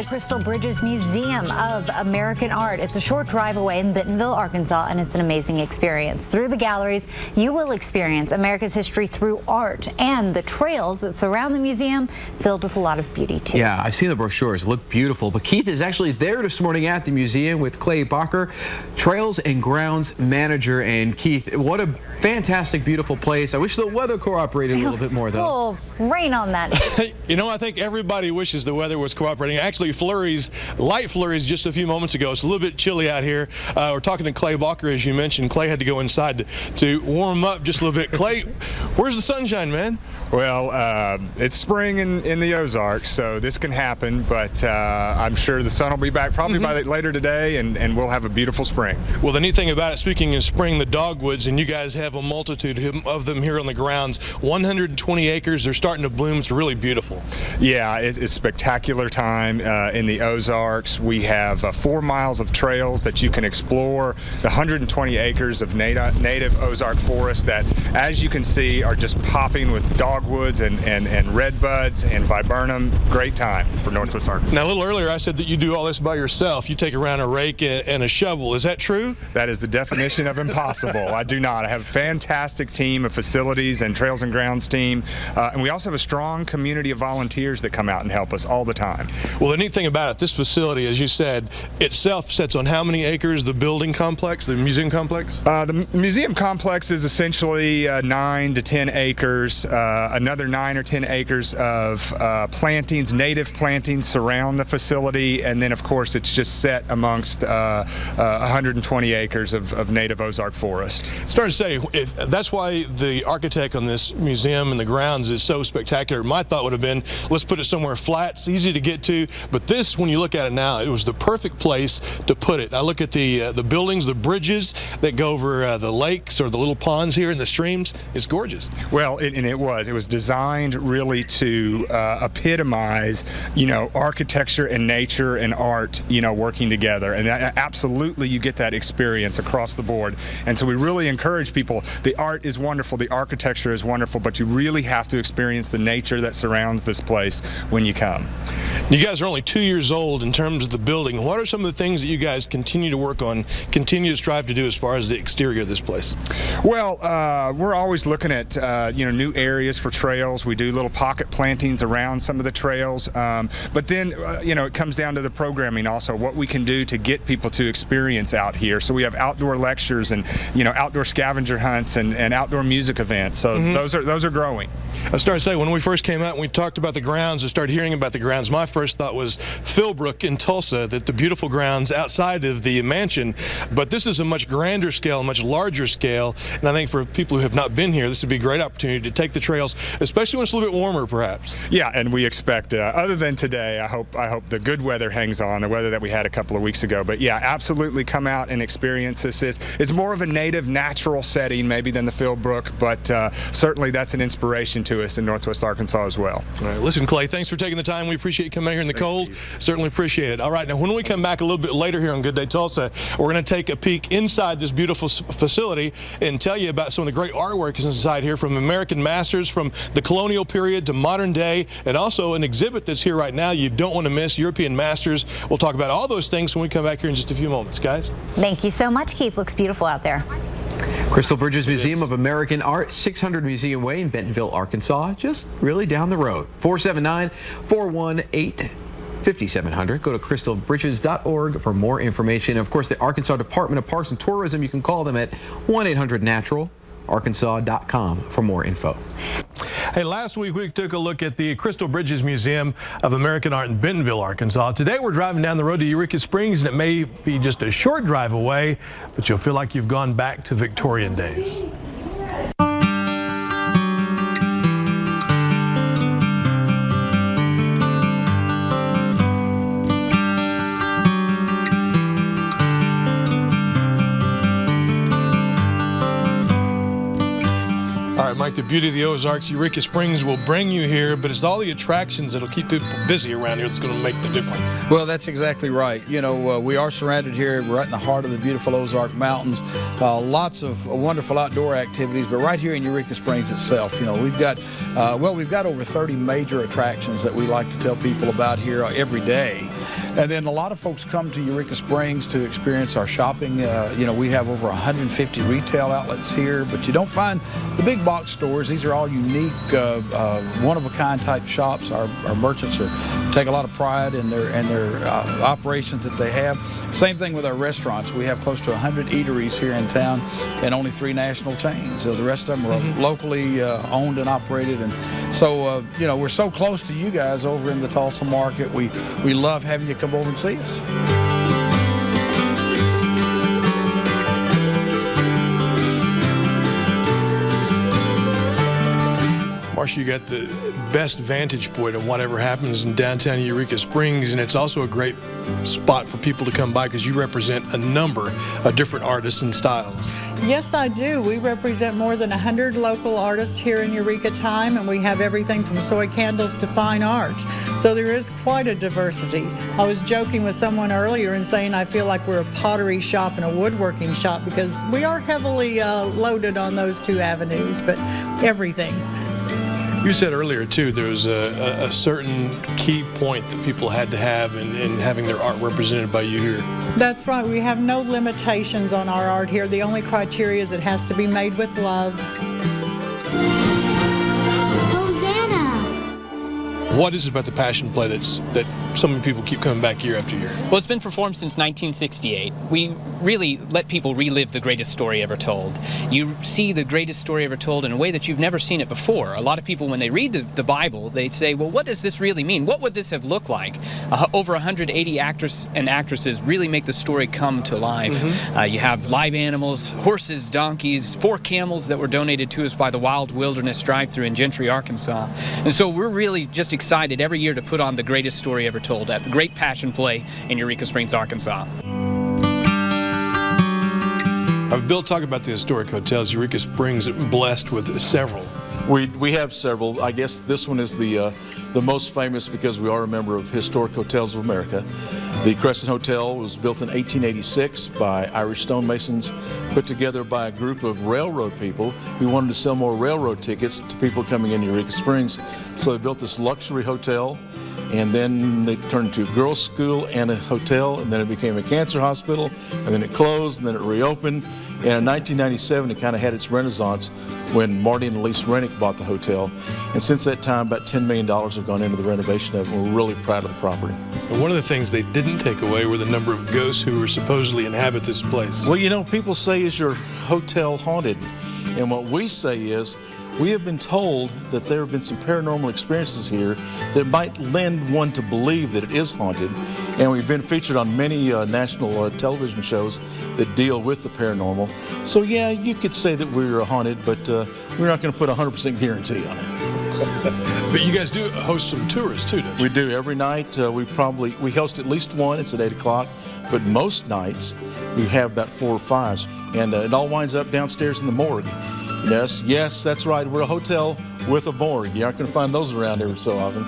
Crystal Bridges Museum of American Art. It's a short drive away in Bentonville, Arkansas, and it's an amazing experience. Through the galleries, you will experience America's history through art and the trails that surround the museum, filled with a lot of beauty, too. Yeah, I've seen the brochures. Look beautiful. But Keith is actually there this morning at the museum with Clay Bacher, Trails and Grounds Manager. And Keith, what a fantastic, beautiful place. I wish the weather cooperated a little bit more, though. Oh, rain on that. You know, I think everybody wishes the weather was cooperating. Actually, flurries, light flurries just a few moments ago. It's a little bit chilly out here. We're talking to Clay Bacher, as you mentioned. Clay had to go inside to warm up just a little bit. Clay, where's the sunshine, man? Well, it's spring in the Ozarks, so this can happen, but I'm sure the sun will be back probably by later today, and we'll have a beautiful spring. Well, the neat thing about it, speaking of spring, the dogwoods, and you guys have a multitude of them here on the grounds, 120 acres, they're starting to bloom. It's really beautiful. Yeah, it's a spectacular time in the Ozarks. We have 4 miles of trails that you can explore, the 120 acres of native Ozark forest that, as you can see, are just popping with dogwoods and redbuds and viburnum. Great time for Northwest Arkansas. Now, a little earlier I said that you do all this by yourself. You take around a rake and a shovel. Is that true? That is the definition of impossible. I do not. I have a fantastic team of facilities and Trails and Grounds team, and we also have a strong community of volunteers that come out and help us all the time. Well, the neat thing about it, this facility, as you said, itself sits on how many acres? The building complex, the museum complex? The museum complex is essentially 9 to 10 acres. Another 9 or 10 acres of plantings, native plantings surround the facility, and then of course it's just set amongst 120 acres of native Ozark forest. It's starting to say, that's why the architect on this museum and the grounds is so spectacular. My thought would have been, let's put it somewhere flat, it's easy to get to, but this, when you look at it now, it was the perfect place to put it. I look at the buildings, the bridges that go over the lakes or the little ponds here in the streams. It's gorgeous. Well, it was designed really to epitomize, architecture and nature and art, working together, and absolutely you get that experience across the board. And so we really encourage people. The art is wonderful, the architecture is wonderful, but you really have to experience the nature that surrounds this place when you come. You guys are only 2 years old in terms of the building. What are some of the things that you guys continue to work on, continue to strive to do as far as the exterior of this place? Well, we're always looking at new areas for trails. We do little pocket plantings around some of the trails, but then it comes down to the programming also, what we can do to get people to experience out here. So we have outdoor lectures and outdoor scavenger hunts and outdoor music events. So those are growing. I started to say, when we first came out and we talked about the grounds and started hearing about the grounds, my first thought was Philbrook in Tulsa, that the beautiful grounds outside of the mansion, but this is a much grander scale, a much larger scale, and I think for people who have not been here, this would be a great opportunity to take the trails, especially when it's a little bit warmer, perhaps. Yeah, and we expect, other than today, I hope the good weather hangs on, the weather that we had a couple of weeks ago, but yeah, absolutely come out and experience this. It's more of a native, natural setting maybe than the Philbrook, but certainly that's an inspiration to us in Northwest Arkansas as well. All right, listen, Clay, thanks for taking the time. We appreciate you coming out here in the cold. Certainly appreciate it. All right, now when we come back a little bit later here on Good Day Tulsa, we're going to take a peek inside this beautiful facility and tell you about some of the great artwork that's inside here, from American masters from the colonial period to modern day, and also an exhibit that's here right now you don't want to miss, European masters. We'll talk about all those things when we come back here in just a few moments, guys. Thank you so much, Keith. Looks beautiful out there. Crystal Bridges Museum of American Art, 600 Museum Way in Bentonville, Arkansas, just really down the road. 479-418-5700. Go to crystalbridges.org for more information. Of course, the Arkansas Department of Parks and Tourism, you can call them at 1-800-NATURAL. Arkansas.com for more info. Hey, last week we took a look at the Crystal Bridges Museum of American Art in Bentonville, Arkansas. Today we're driving down the road to Eureka Springs, and it may be just a short drive away, but you'll feel like you've gone back to Victorian days. Mike, the beauty of the Ozarks, Eureka Springs will bring you here, but it's all the attractions that'll keep people busy around here that's going to make the difference. Well, that's exactly right. We are surrounded here right in the heart of the beautiful Ozark Mountains. Lots of wonderful outdoor activities, but right here in Eureka Springs itself, we've got over 30 major attractions that we like to tell people about here every day. And then a lot of folks come to Eureka Springs to experience our shopping. You know, we have over 150 retail outlets here, but you don't find the big box stores. These are all unique, one-of-a-kind type shops. Our merchants take a lot of pride in their operations that they have. Same thing with our restaurants. We have close to 100 eateries here in town and only 3 national chains. So the rest of them are locally owned and operated. And so, you know, we're so close to you guys over in the Tulsa market. We love having you come over and see us. Marcia, you got the best vantage point of whatever happens in downtown Eureka Springs, and it's also a great spot for people to come by because you represent a number of different artists and styles. Yes, I do. We represent more than 100 local artists here in Eureka Time, and we have everything from soy candles to fine art. So there is quite a diversity. I was joking with someone earlier and saying I feel like we're a pottery shop and a woodworking shop because we are heavily loaded on those 2 avenues, but everything. You said earlier, too, there was a certain key point that people had to have in having their art represented by you here. That's right. We have no limitations on our art here. The only criteria is it has to be made with love. What is it about the Passion Play that so many people keep coming back year after year? Well, it's been performed since 1968. We really let people relive the greatest story ever told. You see the greatest story ever told in a way that you've never seen it before. A lot of people, when they read the Bible, they say, well, what does this really mean? What would this have looked like? Over 180 actors and actresses really make the story come to life. You have live animals, horses, donkeys, 4 camels that were donated to us by the Wild Wilderness Drive-Thru in Gentry, Arkansas. And so we're really just excited every year to put on the greatest story ever told at the Great Passion Play in Eureka Springs, Arkansas. Bill, talk about the historic hotels. Eureka Springs blessed with several. We have several. I guess this one is the most famous because we are a member of Historic Hotels of America. The Crescent Hotel was built in 1886 by Irish stonemasons, put together by a group of railroad people who wanted to sell more railroad tickets to people coming into Eureka Springs. So they built this luxury hotel, and then they turned into a girls' school and a hotel, and then it became a cancer hospital, and then it closed, and then it reopened. And in 1997, it kind of had its renaissance when Marty and Elise Rennick bought the hotel. And since that time, about $10 million have gone into the renovation of it. We're really proud of the property. And one of the things they didn't take away were the number of ghosts who were supposedly inhabit this place. Well, you know, people say, is your hotel haunted? And what we say is, we have been told that there have been some paranormal experiences here that might lend one to believe that it is haunted. And we've been featured on many national television shows that deal with the paranormal. So yeah, you could say that we're haunted, but we're not going to put a 100% guarantee on it. But you guys do host some tours too, don't you? We do. Every night we host at least one. It's at 8 o'clock. But most nights we have about 4 or 5. And it all winds up downstairs in the morgue. Yes, that's right. We're a hotel with a morgue. You aren't going to find those around every so often.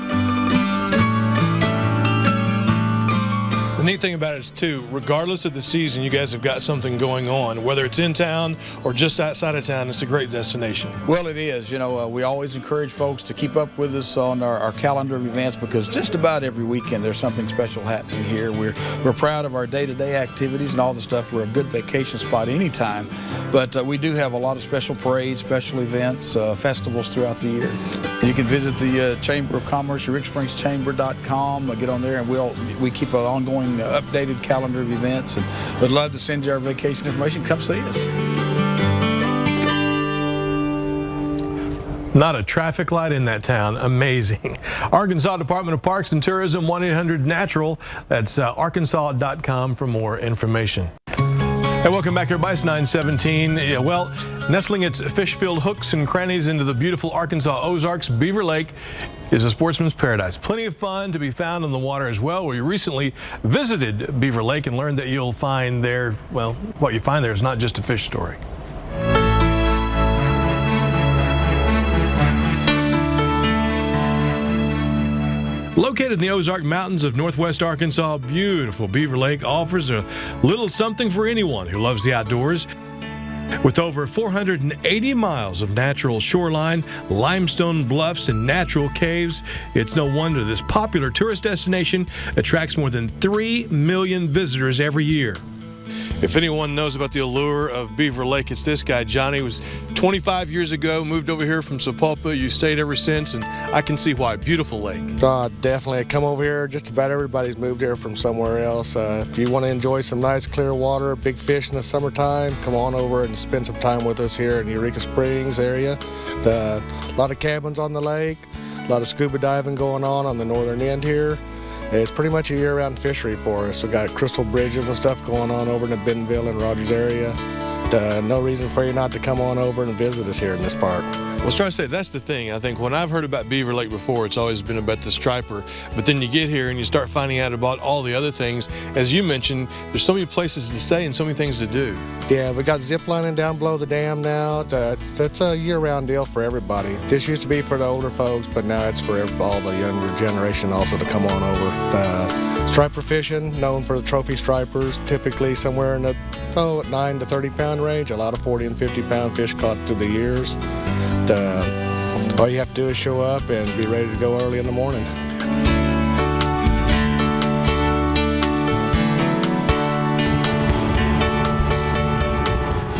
The neat thing about it is, too, regardless of the season, you guys have got something going on. Whether it's in town or just outside of town, it's a great destination. Well, it is. You know, we always encourage folks to keep up with us on our calendar of events because just about every weekend there's something special happening here. We're proud of our day-to-day activities and all the stuff. We're a good vacation spot anytime. But we do have a lot of special parades, special events, festivals throughout the year. You can visit the Chamber of Commerce, EurecaSpringsChamber.com. Get on there, and we keep an ongoing updated calendar of events. And we'd love to send you our vacation information. Come see us. Not a traffic light in that town. Amazing. Arkansas Department of Parks and Tourism, 1-800-NATURAL. That's arkansas.com for more information. Hey, welcome back, everybody. It's 9:17. Yeah, well, nestling its fish-filled hooks and crannies into the beautiful Arkansas Ozarks, Beaver Lake is a sportsman's paradise. Plenty of fun to be found in the water as well. We recently visited Beaver Lake and learned that you'll find there, well, what you find there is not just a fish story. Located in the Ozark Mountains of northwest Arkansas, beautiful Beaver Lake offers a little something for anyone who loves the outdoors. With over 480 miles of natural shoreline, limestone bluffs, and natural caves, it's no wonder this popular tourist destination attracts more than 3 million visitors every year. If anyone knows about the allure of Beaver Lake, it's this guy. Johnny was 25 years ago, moved over here from Sapulpa. You stayed ever since, and I can see why. Beautiful lake. Definitely. I come over here. Just about everybody's moved here from somewhere else. If you want to enjoy some nice clear water, big fish in the summertime, come on over and spend some time with us here in Eureka Springs area. A lot of cabins on the lake, a lot of scuba diving going on the northern end here. It's pretty much a year-round fishery for us. We've got crystal bridges and stuff going on over in the Bentonville and Rogers area. No reason for you not to come on over and visit us here in this park. I was trying to say, that's the thing. I think when I've heard about Beaver Lake before, it's always been about the striper. But then you get here and you start finding out about all the other things. As you mentioned, there's so many places to stay and so many things to do. Yeah, we got zip lining down below the dam now. It's a year-round deal for everybody. This used to be for the older folks, but now it's for all the younger generation also to come on over. Striper fishing, known for the trophy stripers, typically somewhere in the 9 to 30 pound range. A lot of 40 and 50 pound fish caught through the years. All you have to do is show up and be ready to go early in the morning.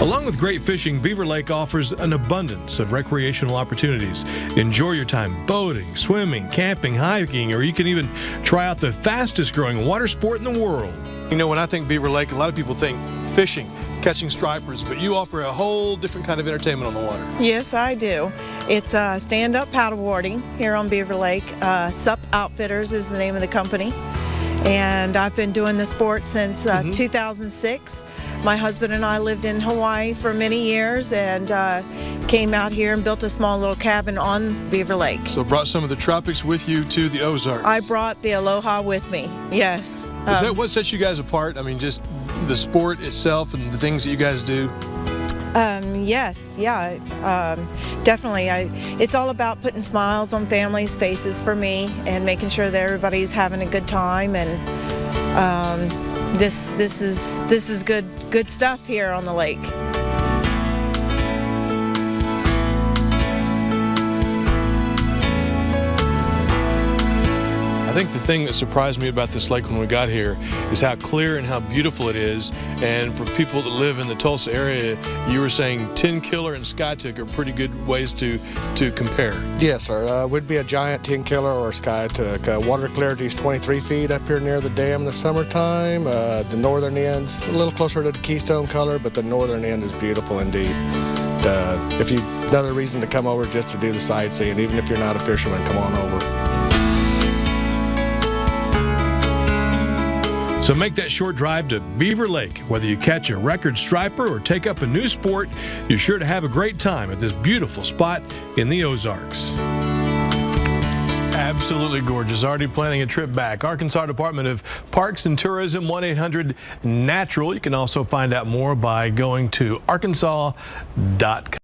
Along with great fishing, Beaver Lake offers an abundance of recreational opportunities. Enjoy your time boating, swimming, camping, hiking, or you can even try out the fastest growing water sport in the world. You know, when I think Beaver Lake, a lot of people think fishing, catching stripers, but you offer a whole different kind of entertainment on the water. Yes, I do. It's stand-up paddleboarding here on Beaver Lake. SUP Outfitters is the name of the company. And I've been doing the sport since 2006. My husband and I lived in Hawaii for many years and came out here and built a small little cabin on Beaver Lake. So brought some of the tropics with you to the Ozarks. I brought the Aloha with me, yes. Is that what sets you guys apart? I mean, just the sport itself and the things that you guys do? Yes, yeah, definitely. It's all about putting smiles on families' faces for me and making sure that everybody's having a good time. And this is good stuff here on the lake. I think the thing that surprised me about this lake when we got here is how clear and how beautiful it is. And for people that live in the Tulsa area, you were saying tin killer and skytook are pretty good ways to compare. Yes, sir. Would be a giant tin killer or a skytook. Water clarity is 23 feet up here near the dam in the summertime. The northern end's a little closer to the Keystone color, but the northern end is beautiful indeed. Another reason to come over just to do the sightseeing, even if you're not a fisherman, come on over. So make that short drive to Beaver Lake. Whether you catch a record striper or take up a new sport, you're sure to have a great time at this beautiful spot in the Ozarks. Absolutely gorgeous. Already planning a trip back. Arkansas Department of Parks and Tourism, 1-800-NATURAL. You can also find out more by going to arkansas.com.